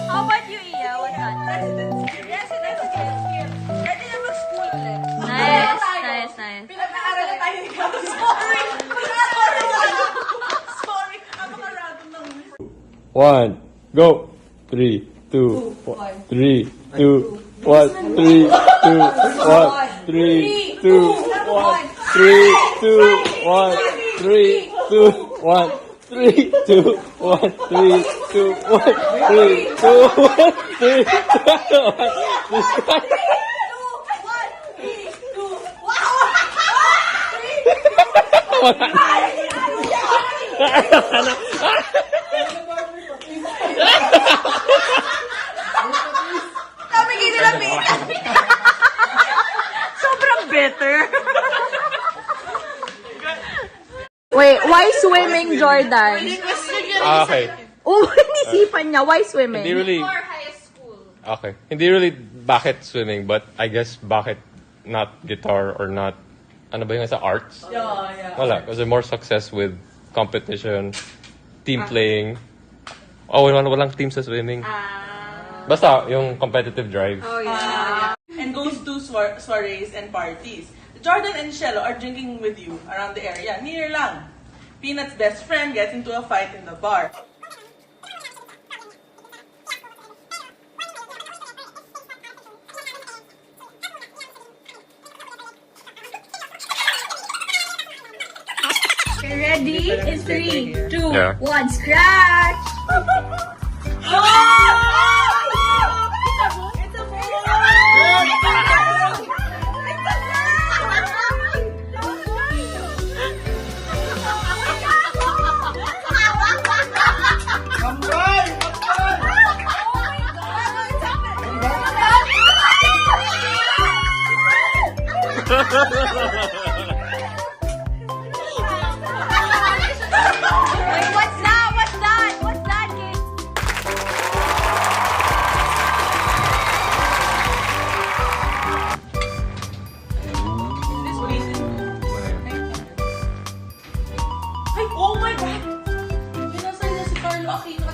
How about you, Iya? What's that? Residence gift. Ready na mag-school ulit. Nice. Pinag-aaral na tayo ni Gab. Sorry. Sorry. Napaka-random ng miss. 1, go. 3, 2, 1, 3, 2, 1, 3, 2, 1, 3, 2, 1, 3, 2, 1, 3, 2, 1. 3, 2, 1, 3, 2, 1, 3, 2, 1, 3, 2, Kami gini lang, Sobrang better. Wait, why swimming, Jordan? Okay. Oh, inisipan niya. Why swimming? Hindi really... Okay. Hindi really bakit swimming, but I guess bakit not guitar or not... Ano ba yung sa arts? Yeah. Wala. Kasi more success with competition, team playing. Oh, walang team sa swimming. Basta, yung competitive drive. Oh, yeah. And goes to soirees and parties. Jordan and Shello are drinking with you around the area. Near lang. Peanut's best friend gets into a fight in the bar. Ready? In 3, 2, Yeah. 1, scratch! Wait, what's that? What's that? What's that, kid? Ay, oh my God! Pinasay na si Carlo Aquino